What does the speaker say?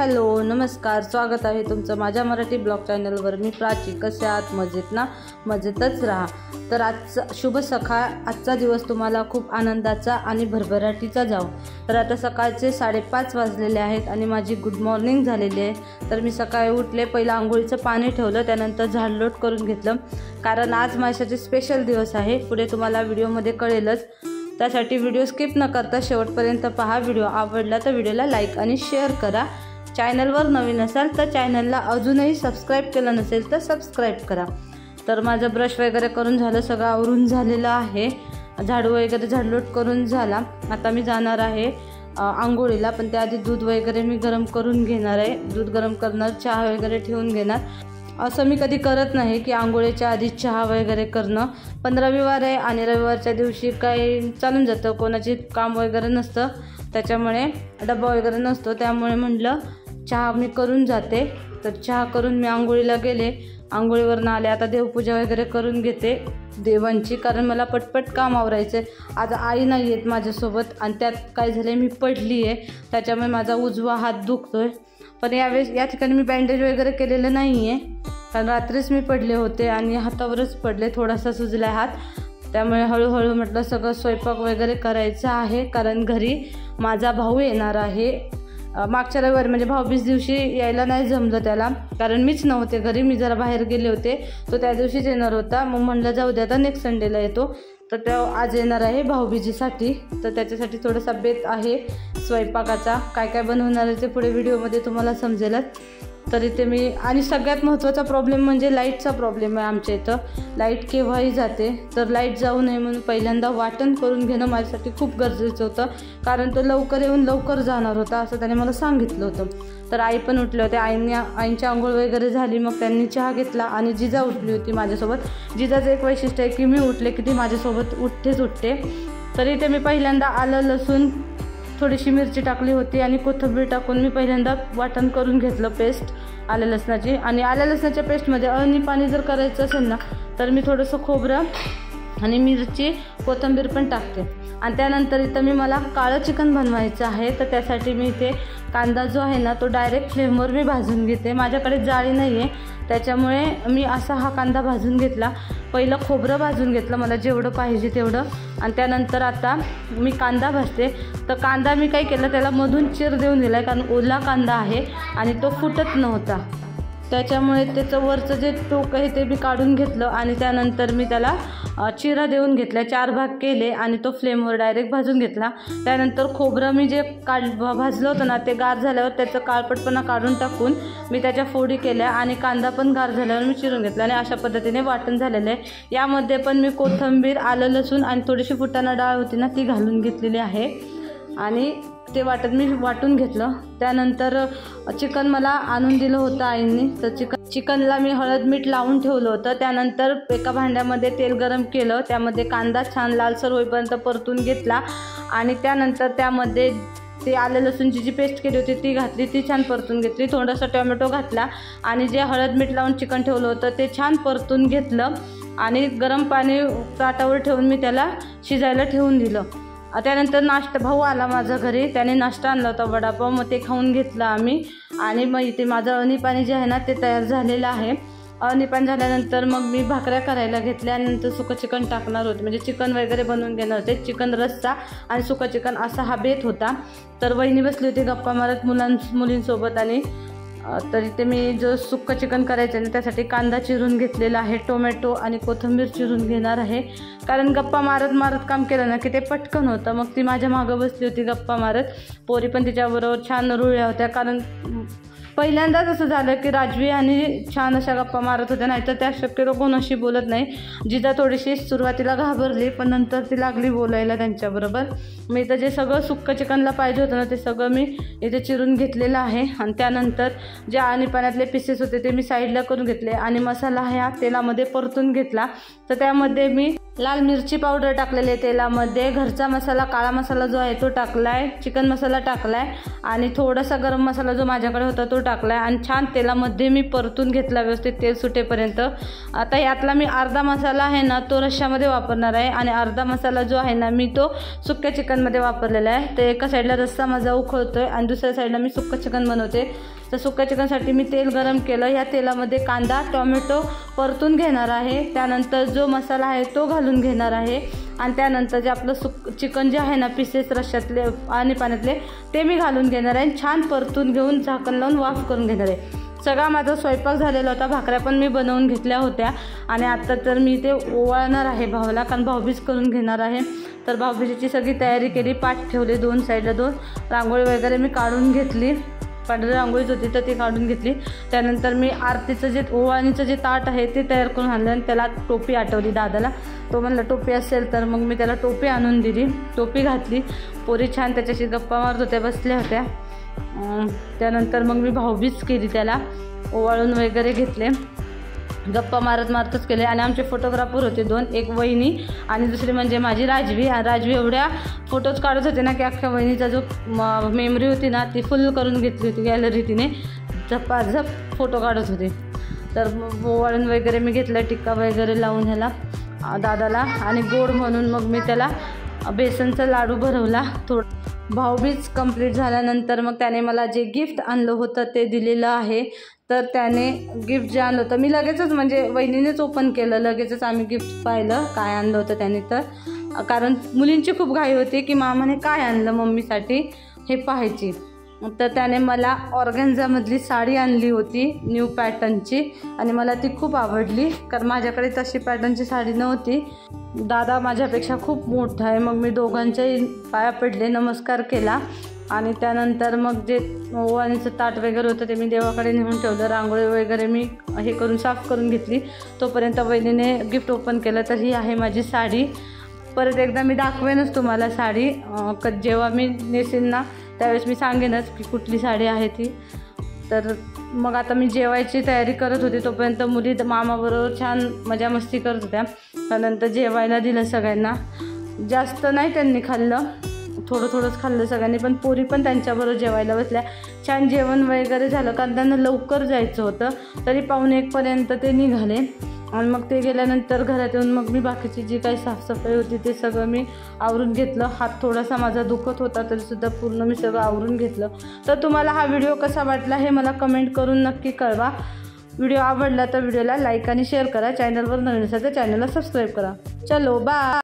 Hello नमस्कार, स्वागत आहे तुमचं माझ्या मराठी ब्लॉग चॅनलवर। मी प्राची। कसे आहात? मजेत ना? मजेतच राहा। तर आजचा शुभ सकाळ, आजचा दिवस तुम्हाला खूप आनंदाचा आणि भरभराटीचा जाओ। तर आता सकाळचे 5:30 वाजलेले आहेत आणि माझी गुड मॉर्निंग झालेली आहे। तर मी सकाळी उठले, पहिला आंघोळीचं पाणी ठेवलं, त्यानंतर झाडलोट करून घेतलं, कारण आज माझ्यासाठी स्पेशल दिवस आहे। पुढे तुम्हाला व्हिडिओमध्ये कळेलच, त्यासाठी व्हिडिओ स्किप न करता शेवटपर्यंत पहा। व्हिडिओ आवडला तर व्हिडिओला लाईक आणि शेअर करा। चॅनलवर नवीन असाल तर चॅनलला अजूनही सबस्क्राईब केलं नसेल तर सबस्क्राईब करा। तर माझं ब्रश वगैरे करून झालं, सगळं आवरून झालेलं आहे, झाडू वगैरे झाडलोट करून झाला। आता मी जाणार आहे आंघोळीला, पण त्याआधी दूध वगैरे मी गरम करून घेणार आहे। दूध गरम करणार, चहा वगैरे ठेवून घेणार। असं मी कधी करत नाही की आंघोळीच्या आधी चहा वगैरे करणं, पण रविवार आहे आणि रविवारच्या दिवशी काही चालून जातं, कोणाची काम वगैरे नसतं, त्याच्यामुळे डब्बा वगैरे नसतो, त्यामुळे म्हटलं चहा मी करून जाते। तर चहा करून मी आंघोळीला गेले। आंघोळीवरून आले, आता देवपूजा वगैरे करून घेते देवांची, कारण मला पटपट काम आवरायचं आहे। आज आई नाही आहेत माझ्यासोबत आणि त्यात काय झालं, मी पडली आहे, त्याच्यामुळे माझा उजवा हात दुखतोय। पण यावेळेस या ठिकाणी मी बँडेज वगैरे केलेलं नाही आहे, कारण रात्रीच मी पडले होते आणि हातावरच पडले, थोडासा सुजला हात, त्यामुळे हळूहळू म्हटलं सगळं स्वयंपाक वगैरे करायचं आहे, कारण घरी माझा भाऊ येणार आहे। मागच्या रविवारी म्हणजे भाऊबीज दिवशी यायला नाही जमलं त्याला, कारण मीच नव्हते घरी, मी जरा बाहेर गेले होते, तो त्या दिवशीच येणार होता। मग म्हणलं जाऊ दे, आता नेक्स्ट संडेला येतो। तर तो आज येणार आहे भाऊबीजेसाठी, तर त्याच्यासाठी थोडासा बेत आहे स्वयंपाकाचा। काय काय बनवणार आहे ते पुढे व्हिडिओमध्ये तुम्हाला समजेलच। तर इथे मी, आणि सगळ्यात महत्त्वाचा प्रॉब्लेम म्हणजे लाईटचा प्रॉब्लेम आहे आमच्या इथं। लाईट केव्हाही जाते, तर लाईट जाऊ नये म्हणून पहिल्यांदा वाटण करून घेणं माझ्यासाठी खूप गरजेचं होतं, कारण तो लवकर येऊन लवकर जाणार होता असं त्याने मला सांगितलं होतं। तर आई पण उठले होते, आईंची आंघोळ वगैरे झाली, मग त्यांनी चहा घेतला आणि जिजा उठली होती माझ्यासोबत। जिजाचं एक वैशिष्ट्य आहे की मी उठले की ती माझ्यासोबत उठते। तर इथे मी पहिल्यांदा आलं लसूण, थोडीशी मिरची टाकली होती आणि कोथिंबीर टाकून मी पहिल्यांदा वाटण करून घेतलं, पेस्ट आल्या लसणाची। आणि आल्या लसणाच्या पेस्टमध्ये अळणी पाणी जर करायचं असेल ना, तर मी थोडंसं खोबरं आणि मिरची, कोथिंबीर पण टाकते। आणि त्यानंतर इथं मला काळं चिकन बनवायचं आहे, तर त्यासाठी मी इथे कांदा जो आहे ना तो डायरेक्ट फ्लेमवर मी भाजून घेते। माझ्याकडे जाळी नाही आहे, त्याच्यामुळे मी असा हा कांदा भाजून घेतला। पहिलं खोबरं भाजून घेतलं मला जेवढं पाहिजे तेवढं, आणि त्यानंतर आता मी कांदा भाजते। तर कांदा मी काय केलं, त्याला मधून चिर देऊन दिला आहे, कारण ओला कांदा आहे आणि तो फुटत नव्हता, त्याच्यामुळे त्याचं वरचं जे टोक आहे ते मी काढून घेतलं आणि त्यानंतर मी त्याला चिरा देऊन घेतला, 4 भाग केले आणि तो फ्लेमवर डायरेक्ट भाजून घेतला। त्यानंतर खोबरं मी जे भाजलं होतं ना, ते गार झाल्यावर त्याचं काळपटपणा काढून टाकून मी त्याच्या फोडी केल्या आणि कांदा पण गार झाल्यावर मी चिरून घेतला आणि अशा पद्धतीने वाटण झालेलं आहे। यामध्ये पण मी कोथिंबीर, आलं लसूण आणि थोडीशी फुटाणा डाळ होती ना ती घालून घेतलेली आहे आणि ते वाटण मी वाटून घेतलं। त्यानंतर चिकन मला आणून दिलं होतं आईंनी, तर चिकनला मी हळद मीठ लावून ठेवलं होतं। त्यानंतर एका भांड्यामध्ये तेल गरम केलं, त्यामध्ये कांदा छान लालसर होईपर्यंत परतून घेतला आणि त्यानंतर त्यामध्ये ते आलं लसूणची जी पेस्ट केली होती ती घातली, ती छान परतून घेतली। थोडासा टोमॅटो घातला आणि जे हळद मीठ लावून चिकन ठेवलं होतं ते छान परतून घेतलं आणि गरम पाणी ताटावर ठेवून मी त्याला शिजायला ठेवून दिलं। त्यानंतर भाऊ आला माझ्या घरी, त्याने नाश्ता आणला होता वडापाव, मग ते खाऊन घेतलं आम्ही। आणि मग इथे माझं अळणी पाणी जे आहे ना ते तयार झालेलं आहे। अळणी पाणी झाल्यानंतर मग मी भाकऱ्या करायला घेतल्या आणि नंतर सुकं चिकन टाकणार होते, म्हणजे चिकन वगैरे बनवून घेणार होते। चिकन रस्सा आणि सुकं चिकन असा हा बेत होता। तर वहिनी बसली होती गप्पा मारत मुलींसोबत, आणि तर इथे मी जो सुक्कं चिकन करायचं आहे ना त्यासाठी कांदा चिरून घेतलेला आहे, टोमॅटो आणि कोथिंबीर चिरून घेणार आहे, कारण गप्पा मारत काम केलं ना की ते पटकन होतं। मग ती माझ्या मागं बसली होती गप्पा मारत, पोरी पण तिच्याबरोबर छान रुळल्या होत्या, कारण पहिल्यांदाच असं झालं की राजवी आणि छान अशा गप्पा मारत होत्या, नाही तर त्या शक्यतो कोणाशी बोलत नाही। जिजा थोडीशी सुरुवातीला घाबरली, पण नंतर ती लागली बोलायला त्यांच्याबरोबर। मी इथं जे सगळं सुक्कं चिकनला पाहिजे होतं ना ते सगळं मी इथे चिरून घेतलेलं आहे आणि त्यानंतर जे आणि पाण्यातले पीसेस होते ते मी साईडला करून घेतले आणि मसाला ह्या तेलामध्ये परतून घेतला। तर त्यामध्ये मी लाल मिरची पावडर टाकलेली आहे तेलामध्ये, घरचा मसाला काळा मसाला जो आहे तो टाकला आहे, चिकन मसाला टाकला आहे आणि थोडासा गरम मसाला जो माझ्याकडे होता तो टाकला आहे आणि छान तेलामध्ये मी परतून घेतला व्यवस्थित तेल सुटेपर्यंत। आता यातला मी अर्धा मसाला आहे ना तो रश्श्यामध्ये वापरणार आहे आणि अर्धा मसाला जो आहे ना मी तो सुक्या चिकनमध्ये वापरलेला आहे। तर एका साईडला रस्सा माझा उकळतोय आणि दुसऱ्या साईडला मी सुक्का चिकन बनवते। तर सुक्या चिकनसाठी मी तेल गरम केलं, या तेलामध्ये कांदा टोमॅटो परतून घेणार आहे, त्यानंतर जो मसाला आहे तो घालून घेणार आहे आणि त्यानंतर जे आपलं चिकन जे आहे ना पीसेस रश्श्यातले आणि पाण्यातले ते मी घालून घेणार आहे, छान परतून घेऊन झाकण लावून वाफ करून घेणार आहे। सगळा माझा स्वयंपाक झालेला होता, भाकऱ्या पण मी बनवून घेतल्या होत्या आणि आता तर मी ते ओवाळणार आहे भावाला, कारण भाऊबीज करून घेणार आहे। तर भाऊबीजेची सगळी तयारी केली, पाट ठेवले 2 साईडला 2, रांगोळी वगैरे मी काढून घेतली, पांढरी रांगोळीच होती तर ती काढून घेतली। त्यानंतर मी आरतीचं जे ओवाळणीचं जे ताट आहे ते तयार करून आणलं आणि त्याला टोपी आठवली दादाला, तो म्हणला टोपी असेल तर मग मी त्याला टोपी आणून दिली, टोपी घातली। पोरी छान त्याच्याशी गप्पा मारत होत्या, बसल्या होत्या। त्यानंतर मग मी भाऊबीज केली, त्याला ओवाळून वगैरे घेतले, गप्पा मारत मारतच केले आणि आमचे फोटोग्राफर होते 2, एक वहिनी आणि दुसरी म्हणजे माझी राजवी। राजवी एवढ्या फोटोज काढत होते ना की अख्ख्या वहिनीचा जो मेमरी होती ना ती फुल करून घेतली होती गॅलरी, तिने झपाझप फोटो काढत होते। तर ओवाळून वगैरे मी घेतलं, टिक्का वगैरे लावून ह्याला दादाला आणि गोड म्हणून मग मी त्याला बेसनचा लाडू भरवला थोडं। भाऊबीज कंप्लीट झाल्यानंतर मग त्याने मला जे गिफ्ट आणलं होतं ते दिलेलं आहे। तर त्याने गिफ्ट जे आणलं होतं मी लगेचच म्हणजे वहिनीनेच ओपन केलं, लगेचच आम्ही गिफ्ट पाहिलं काय आणलं होतं त्याने, तर कारण मुलींची खूप घाई होती की मामाने काय आणलं मम्मीसाठी हे पाहायची। तर त्याने मला ऑर्गेन्झामधली साडी आणली होती न्यू पॅटर्नची आणि मला ती खूप आवडली, कारण माझ्याकडे तशी पॅटर्नची साडी नव्हती। दादा माझ्यापेक्षा खूप मोठा आहे, मग मी दोघांच्याही पाया पडले, नमस्कार केला आणि त्यानंतर मग जे ओवाळणीचं ताट वगैरे होतं ते मी देवाकडे नेऊन ठेवलं, रांगोळी वगैरे मी हे करून साफ करून घेतली। तोपर्यंत वहिनीने गिफ्ट ओपन केलं, तर ही आहे माझी साडी। परत एकदा मी दाखवेनच तुम्हाला साडी, जेव्हा मी नेसीन ना त्यावेळेस मी सांगेनच की कुठली साडी आहे ती। तर मग आता मी जेवायची तयारी करत होती, तोपर्यंत मुली मामाबरोबर छान मजा मस्ती करत होत्या। त्यानंतर जेवायला दिलं सगळ्यांना, जास्त नाही त्यांनी खाल्लं, थोडं थोडंच खाल्लं सगळ्यांनी, पण पोरी पण त्यांच्याबरोबर जेवायला बसल्या। छान जेवण वगैरे झालं, कारण त्यांना लवकर जायचं होतं, तरी 12:45 पर्यंत ते निघाले आणि मग ते गेल्यानंतर घरात येऊन मग मी बाकीची जी काही साफसफाई होती ते सगळं मी आवरून घेतलं। हात थोडासा माझा दुखत होता तरीसुद्धा पूर्ण मी सगळं आवरून घेतलं। तर तुम्हाला हा व्हिडिओ कसा वाटला हे मला कमेंट करून नक्की कळवा। व्हिडिओ आवडला तर व्हिडिओला लाईक आणि शेअर करा, चॅनलवर नवीन असेल तर चॅनलला सबस्क्राईब करा। चलो बाय।